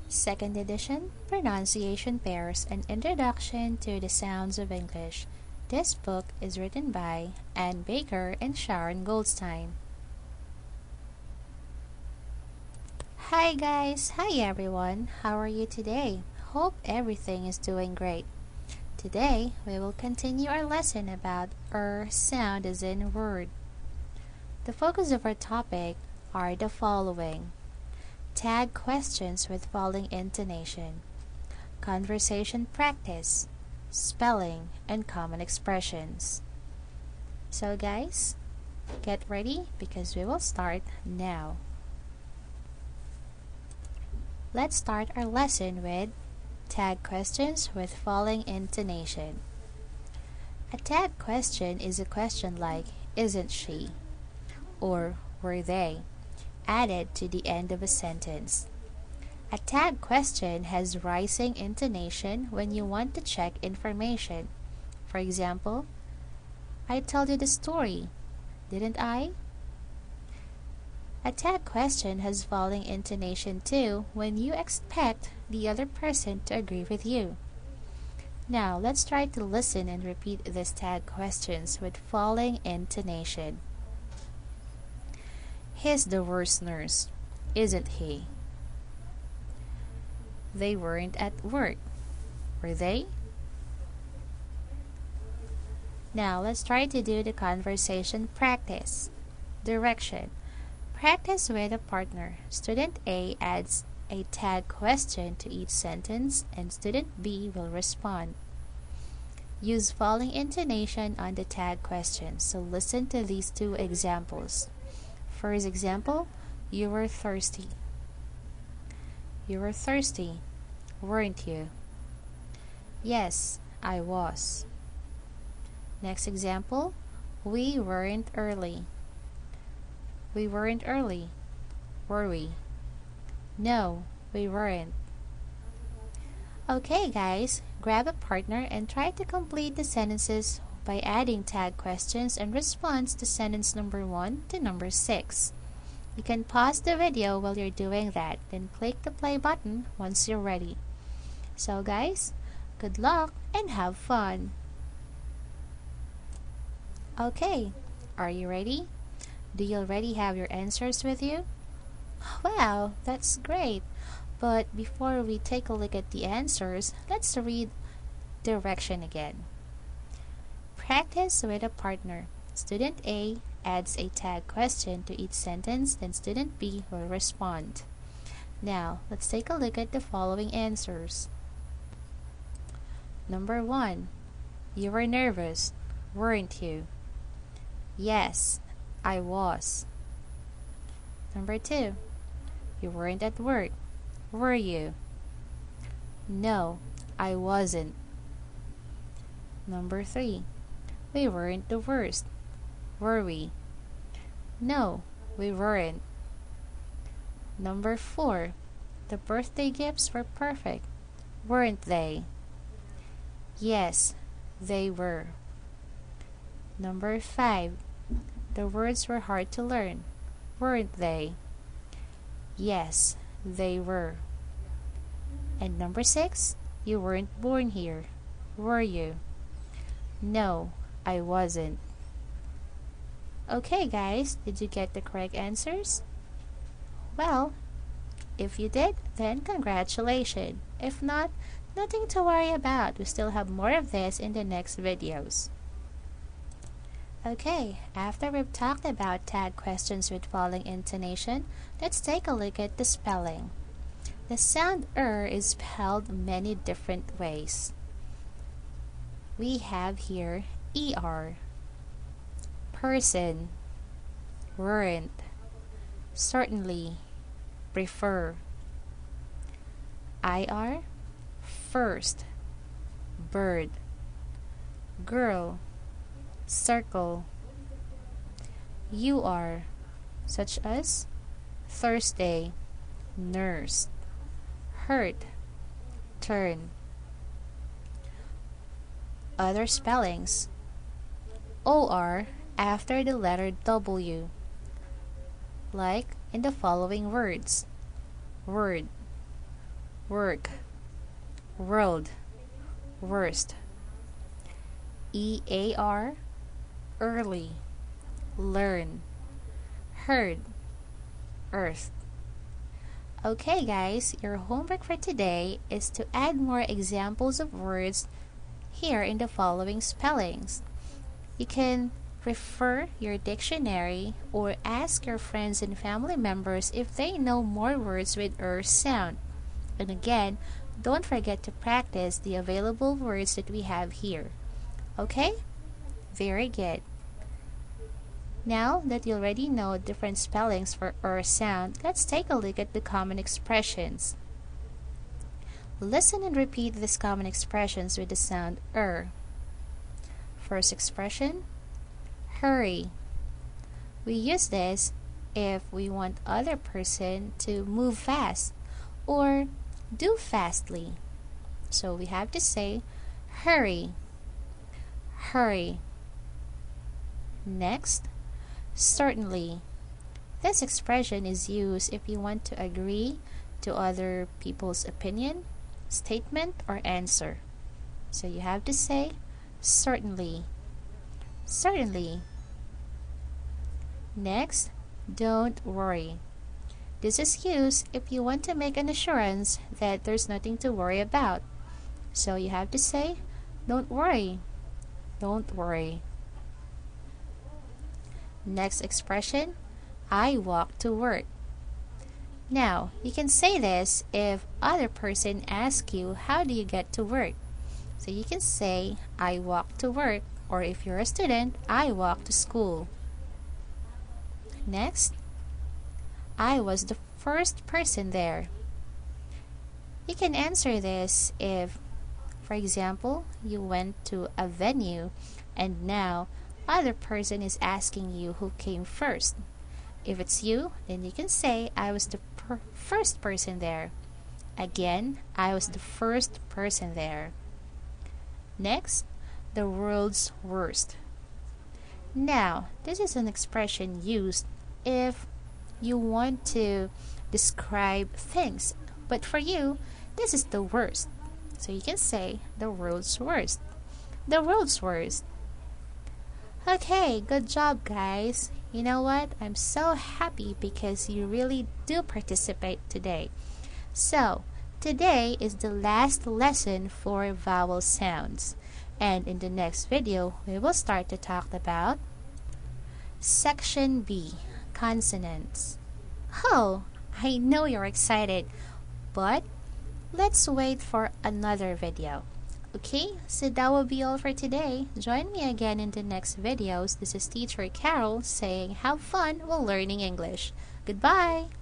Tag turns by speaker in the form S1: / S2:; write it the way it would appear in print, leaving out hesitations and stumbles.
S1: Second edition, Pronunciation Pairs, an Introduction to the Sounds of English. This book is written by Anne Baker and Sharon Goldstein. Hi guys, hi everyone, how are you today? Hope everything is doing great. Today, we will continue our lesson about sound as in word. The focus of our topic are the following: tag questions with following intonation, conversation practice, spelling, and common expressions. So guys, get ready because we will start now. Let's start our lesson with tag questions with following intonation. A tag question is a question like, isn't she? Or were they? Added to the end of a sentence. A tag question has rising intonation when you want to check information. For example, I told you the story, didn't I? A tag question has falling intonation too when you expect the other person to agree with you. Now, let's try to listen and repeat these tag questions with falling intonation. He's the worst nurse, isn't he? They weren't at work, were they? Now, let's try to do the conversation practice. Direction. Practice with a partner. Student A adds a tag question to each sentence and student B will respond. Use following intonation on the tag question, so listen to these two examples. First example, you were thirsty. You were thirsty, weren't you? Yes, I was. Next example, we weren't early. We weren't early, were we? No, we weren't. Okay guys, grab a partner and try to complete the sentences by adding tag questions and response to sentence number 1 to number 6. You can pause the video while you're doing that, then click the play button once you're ready. So guys, good luck and have fun! Okay, are you ready? Do you already have your answers with you? Wow, that's great! But before we take a look at the answers, let's read direction again. Practice with a partner. Student A adds a tag question to each sentence, then student B will respond. Now, let's take a look at the following answers. Number 1. You were nervous, weren't you? Yes, I was. Number 2. You weren't at work, were you? No, I wasn't. Number 3. We weren't the worst, were we? No, we weren't. Number 4. The birthday gifts were perfect, weren't they? Yes, they were. Number 5. The words were hard to learn, weren't they? Yes, they were. And number 6. You weren't born here, were you? No, I wasn't. Okay guys, did you get the correct answers? Well, if you did, then congratulations. If not, nothing to worry about. We still have more of this in the next videos. Okay, after we've talked about tag questions with following intonation, let's take a look at the spelling. The sound is spelled many different ways. We have here ER, person, weren't, certainly, prefer. IR, first, bird, girl, circle. UR, such as Thursday, nurse, hurt, turn. Other spellings: OR after the letter W, like in the following words: word, work, world, worst. EAR, early, learn, heard, earth. Okay guys, your homework for today is to add more examples of words here in the following spellings. You can refer your dictionary or ask your friends and family members if they know more words with sound. And again, don't forget to practice the available words that we have here. Okay? Very good. Now that you already know different spellings for sound, let's take a look at the common expressions. Listen and repeat these common expressions with the sound First expression, hurry. We use this if we want other person to move fast or do fastly. So we have to say hurry, hurry. Next, certainly. This expression is used if you want to agree to other people's opinion, statement, or answer. So you have to say certainly, certainly. Next, don't worry. This is used if you want to make an assurance that there's nothing to worry about. So you have to say don't worry, don't worry. Next expression, I walk to work. Now, you can say this if other person asks you how do you get to work. So you can say I walk to work, or if you're a student, I walk to school. Next, I was the first person there. You can answer this if, for example, you went to a venue and now other person is asking you who came first. If it's you, then you can say I was the first person there. Again, I was the first person there. Next, the world's worst. Now, this is an expression used if you want to describe things, but for you, this is the worst. So you can say the world's worst. The world's worst. Okay, good job guys. You know what? I'm so happy because you really do participate today. So, today is the last lesson for vowel sounds. And in the next video, we will start to talk about Section B, consonants. Oh, I know you're excited, but let's wait for another video. Okay, so that will be all for today. Join me again in the next videos. This is Teacher Carol saying have fun while learning English. Goodbye!